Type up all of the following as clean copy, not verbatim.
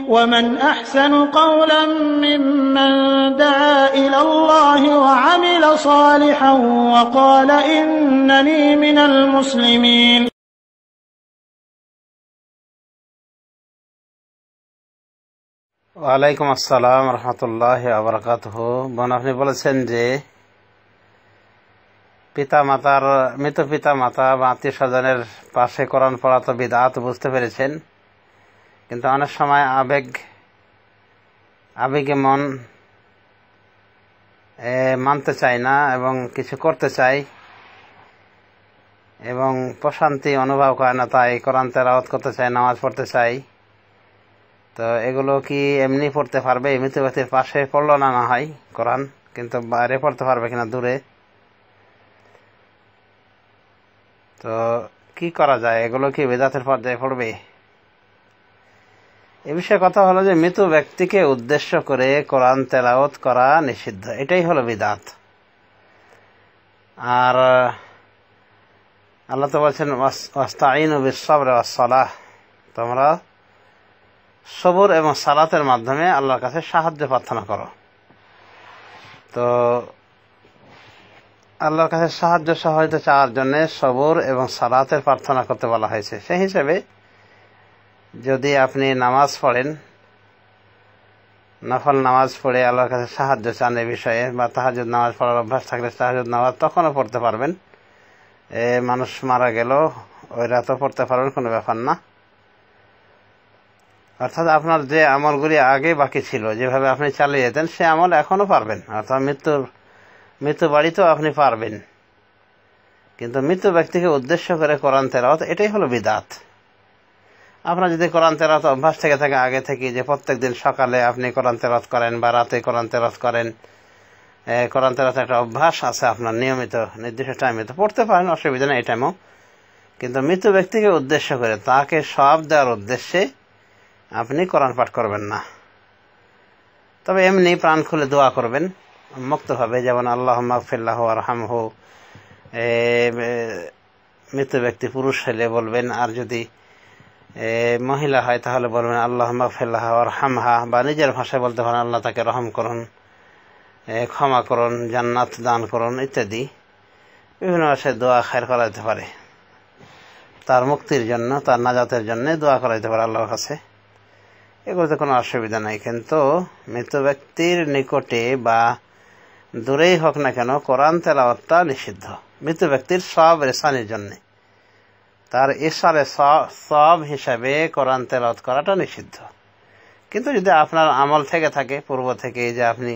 ومن أحسن قولا ممن دعا إلى الله وعمل صالحا وقال إنني من المسلمين ওয়ালাইকুম আসসালাম রহমতুল্লাহ বারাকাতুহু। বোন, আপনি বলেছেন যে মৃত পিতা মাতা বা আত্মীয় স্বজনের পাশে কোরআন পড়া তো বিদআত, বুঝতে পেরেছেন, কিন্তু অনেক সময় আবেগে মন মানতে চায় না এবং কিছু করতে চায় এবং প্রশান্তি অনুভব করে না, তাই কোরআন তেলাওয়াত করতে চায়, নামাজ পড়তে চায়। তো এগুলো কি এমনি পড়তে পারবে? মৃত ব্যক্তির পাশে পড়লো না হয় কোরআন, কিন্তু বাইরে পড়তে পারবে কিনা, দূরে? তো কি করা যায়? এগুলো কি বিদআতের পর্যায়ে পড়বে? এ বিষয়ে কথা হলো যে মৃত ব্যক্তিকে উদ্দেশ্য করে কোরআন তেলাওয়াত করা নিষিদ্ধ, এটাই হলো বিদআত। আর আল্লাহ তো বলছেন ওয়াস্তাঈনু বিস-সাবরি ওয়াস-সালাহ, তোমরা সবর এবং সালাতের মাধ্যমে আল্লাহর কাছে সাহায্য প্রার্থনা করো। তো আল্লাহর কাছে সাহায্য সহায়তা চাওয়ার জন্য সবর এবং সালাতের প্রার্থনা করতে বলা হয়েছে। সেই হিসেবে যদি আপনি নামাজ পড়েন, নফল নামাজ পড়ে আল্লাহর কাছে সাহায্য চান এ বিষয়ে, বা তাহাজ্জুদ নামাজ পড়ার অভ্যাস থাকলে তাহাজ্জুদ নামাজ তখনও পড়তে পারবেন। মানুষ মারা গেল ওই রাতও পড়তে পারবেন, কোনো ব্যাপার না। অর্থাৎ আপনার যে আমলগুলি আগে বাকি ছিল, যেভাবে আপনি চালিয়ে যেতেন, সে আমল এখনও পারবেন। অর্থাৎ মৃত্যু বাড়িতেও আপনি পারবেন, কিন্তু মৃত ব্যক্তিকে উদ্দেশ্য করে কোরআন তেলাওয়াত, এটাই হলো বিদআত। আপনার যদি কোরআন তেলাওয়াত অভ্যাস থেকে থাকে আগে থেকে, যে প্রত্যেক দিন সকালে আপনি কোরআন তেলাওয়াত করেন বা রাতে কোরআন তেলাওয়াত করেন, কোরআন তেলাওয়াত একটা অভ্যাস আছে আপনার নিয়মিত নির্দিষ্ট টাইমে, তো পড়তে পারেন, অসুবিধা নেই এই টাইমেও। কিন্তু মৃত ব্যক্তিকে উদ্দেশ্য করে তাকে সওয়াব দেওয়ার উদ্দেশ্যে আপনি কোরআন পাঠ করবেন না। তবে এমনি প্রাণ খুলে দোয়া করবেন মুক্তভাবে, যেমন আল্লাহুম্মা গফির লাহু ওয়ারহামহু, মৃত ব্যক্তি পুরুষ হলে বলবেন, আর যদি মহিলা হয় তাহলে বলবেন আল্লাহুম্মা গফির লাহা ওয়ারহামহা, বা নিজের ভাষায় বলতে পারেন আল্লাহ তাকে রহম করুন, ক্ষমা করুন, জান্নাত দান করুন ইত্যাদি। বিভিন্ন ভাষায় দোয়া খায়ের করা যেতে পারে, তার মুক্তির জন্য, তার নাজাতের জন্য দোয়া করা যেতে পারে আল্লাহর কাছে, এগুলোতে কোনো অসুবিধা নাই। কিন্তু মৃত ব্যক্তির নিকটে বা দূরেই হোক না কেন কোরআন তেলাওয়াতটা নিষিদ্ধ। মৃত ব্যক্তির সওয়াব রেসানির জন্য, তার ইসারে সওয়াব হিসাবে কোরআন তেলাওয়াত করাটা নিষিদ্ধ। কিন্তু যদি আপনার আমল থেকে থাকে পূর্ব থেকে, যে আপনি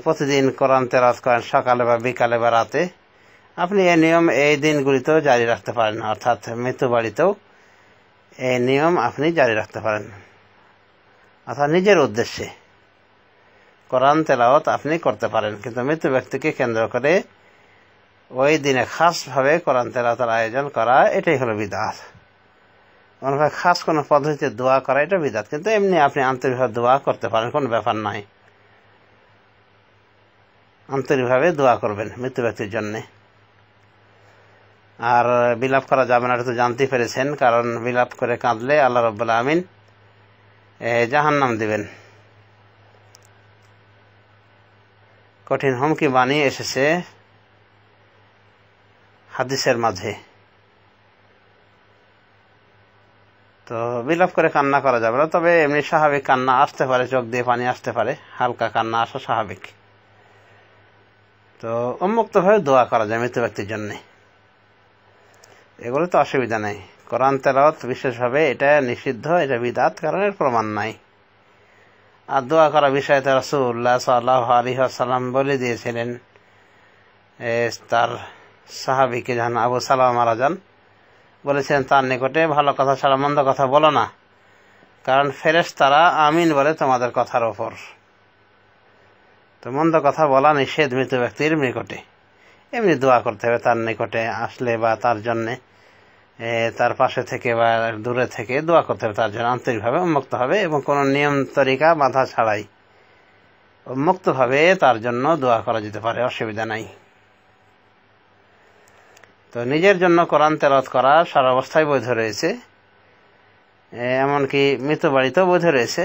প্রতিদিন কোরআন তেলাওয়াত করেন সকালে বা বিকালে বা রাতে, আপনি এই নিয়ম এই দিনগুলিতেও জারি রাখতে পারেন। অর্থাৎ মৃত্যু বাড়িতেও এই নিয়ম আপনি জারি রাখতে পারেন, অর্থাৎ নিজের উদ্দেশ্যে কোরআন তেলাওয়াত আপনি করতে পারেন। কিন্তু মৃত্যু ব্যক্তিকে কেন্দ্র করে ওই দিনে খাসভাবে কোরআন তেলাওয়াতের আয়োজন করা, এটাই হলো বিদআত। অন্যভাবে খাস কোনো পদ্ধতিতে দোয়া করা, এটা বিদআত। কিন্তু এমনি আপনি আন্তরিকভাবে দোয়া করতে পারেন, কোনো ব্যাপার নাই। আন্তরিকভাবে দোয়া করবেন মৃত্যু ব্যক্তির জন্যে। আর বিলাপ করা যাবে না, এটা তো জানতেই পেরেছেন, কারণ বিলাপ করে কাঁদলে আল্লাহ রাব্বুল আমিন জাহান্নাম দিবেন। কঠিন হুমকি বানিয়ে এসেছে হাদিসের মাঝে। তো বিলাপ করে কান্না করা যাবে না, তবে এমনি স্বাভাবিক কান্না আসতে পারে, চোখ দিয়ে পানি আসতে পারে, হালকা কান্না আসা স্বাভাবিক। তো উন্মুক্তভাবে দোয়া করা যায় মৃত ব্যক্তির জন্যে, এগুলো তো অসুবিধা নেই। কোরআন তেলাওয়াত বিশেষভাবে এটা নিষিদ্ধ, এটা বিদআত, কারণ এর প্রমাণ নাই। আর দোয়া করা বিষয়ে তো রাসূলুল্লাহ সাল্লাল্লাহু আলাইহি ওয়াসাল্লাম বলে দিয়েছিলেন, তার সাহাবীকে যখন আবু সালামা মারা যান, বলেছেন তার নিকটে ভালো কথা ছাড়া মন্দ কথা বলো না, কারণ ফেরেশতারা আমিন বলে তোমাদের কথার ওপর। তো মন্দ কথা বলা নিষেধ মৃত ব্যক্তির নিকটে। এমনি দোয়া করতে হবে তার নিকটে আসলে, বা তার জন্যে তার পাশে থেকে বা দূরে থেকে দোয়া করতে হবে তার জন্য, আন্তরিকভাবে উন্মুক্ত হবে এবং কোনো নিয়ম তরিকা বাধা ছাড়াই উন্মুক্তভাবে তার জন্য দোয়া করা যেতে পারে, অসুবিধা নাই। তো নিজের জন্য কোরআন তেলাওয়াত করা সারা অবস্থায় বৈধ রয়েছে, এমনকি মৃত বাড়িতেও বৈধ রয়েছে,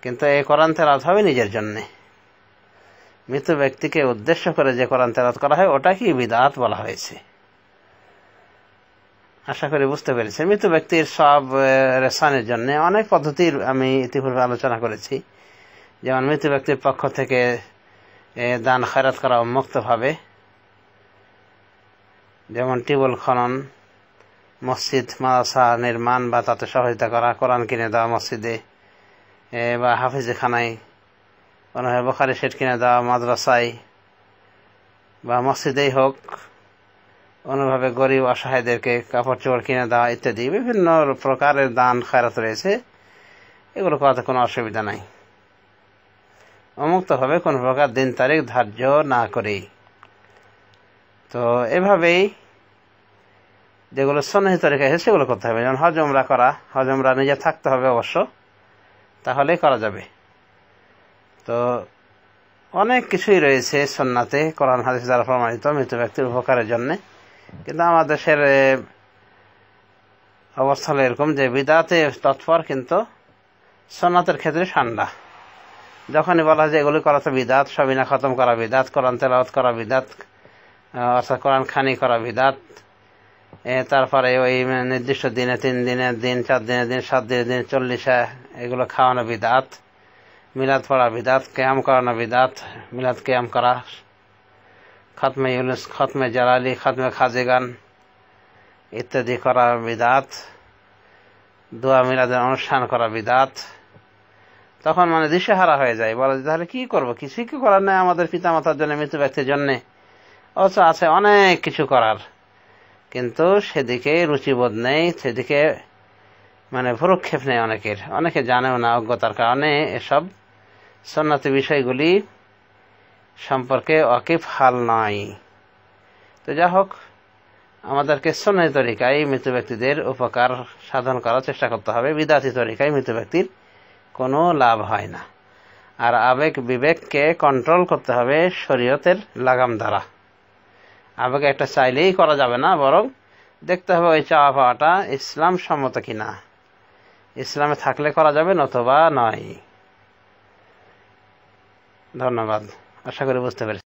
কিন্তু এই কোরআন তেলাওয়াত হবে নিজের জন্যে। মৃত ব্যক্তিকে উদ্দেশ্য করে যে কোরআন তেলাওয়াত করা হয় ওটাকেই বিদআত বলা হয়েছে। আশা করি বুঝতে পেরেছেন। মৃত ব্যক্তির সব রেসানের জন্য অনেক পদ্ধতির আমি ইতিপূর্বে আলোচনা করেছি। যেমন মৃত ব্যক্তির পক্ষ থেকে দান খয়রাত করা উন্মুক্তভাবে, যেমন টিউবওয়েল খনন, মসজিদ মাদ্রাসা নির্মাণ বা তাতে সহযোগিতা করা, কোরআন কিনে দেওয়া মসজিদে বা হাফিজখানায়, কোনোভাবে বুখারী সেট কিনে দেওয়া মাদ্রাসায় বা মসজিদেই হোক, অন্যভাবে গরিব অসহায়দেরকে কাপড় চোপড় কিনে দেওয়া ইত্যাদি বিভিন্ন প্রকারের দান খয়রাত রয়েছে। এগুলো করাতে কোনো অসুবিধা নাই, উন্মুক্তভাবে কোনো প্রকার দিন তারিখ ধার্য না করেই। তো এভাবেই যেগুলো সুন্নাহ তরিকা আছে সেগুলো করতে হবে। যেমন হজ উমরা করা, হজ উমরা নিজে থাকতে হবে অবশ্য, তাহলেই করা যাবে। তো অনেক কিছুই রয়েছে সুন্নাতে, কোরআন হাদিস দ্বারা প্রমাণিত মৃত ব্যক্তির উপকারের জন্য। কিন্তু আমাদের দেশের অবস্থা হলো এরকম যে বিদআতে তৎপর, কিন্তু সুন্নাতের ক্ষেত্রে ঠান্ডা। যখনই বলা হয় যে এগুলি করা তো বিদআত, সবিনা খতম করা বিদআত, কোরআন তেলাওয়াত করা বিদআত, অর্থাৎ কোরআন খানি করা বিদআত, তারপরে ওই নির্দিষ্ট দিনে 3 দিনের দিন, 4 দিনের দিন, 7 দিনের দিন, 40 এগুলো খাওয়ানো বিদআত, মিলাদ পড়া বিদআত, কিয়াম করানো বিদআত, মিলাদ কিয়াম করা, খতমে ইউনুস, খতমে জালালি, খতমে খাজিগান ইত্যাদি করা বিদআত, দোয়া মিলাদের অনুষ্ঠান করা বিদআত। তখন দিশেহারা হয়ে যায়, বলা যায় তাহলে কি করবো, কিছুই কি করার নেই আমাদের পিতামাতার জন্য, মৃত ব্যক্তির জন্য, অথচ আছে অনেক কিছু করার, কিন্তু সেদিকে রুচিবোধ নেই, সেদিকে ভ্রুক্ষেপ নেই অনেকে জানেও না অজ্ঞতার কারণে এসব সুন্নতি বিষয়গুলি সম্পর্কে ওয়াকিফ হাল নয়। তো যা হোক, আমাদেরকে সুন্নতি তরিকায় মৃত ব্যক্তিদের উপকার সাধন করার চেষ্টা করতে হবে। বিদআতি তরিকায় মৃত ব্যক্তির কোনো লাভ হয় না। আর আবেগ বিবেককে কন্ট্রোল করতে হবে শরীয়তের লাগাম দ্বারা। আবেগে একটা চাইলেই করা যাবে না, বরং দেখতে হবে ওই চাওয়া পাওয়াটা ইসলাম সম্মত কিনা, ইসলামে থাকলে করা যাবে, নতুবা নয়। ধন্যবাদ, আশা করি বুঝতে পেরেছি।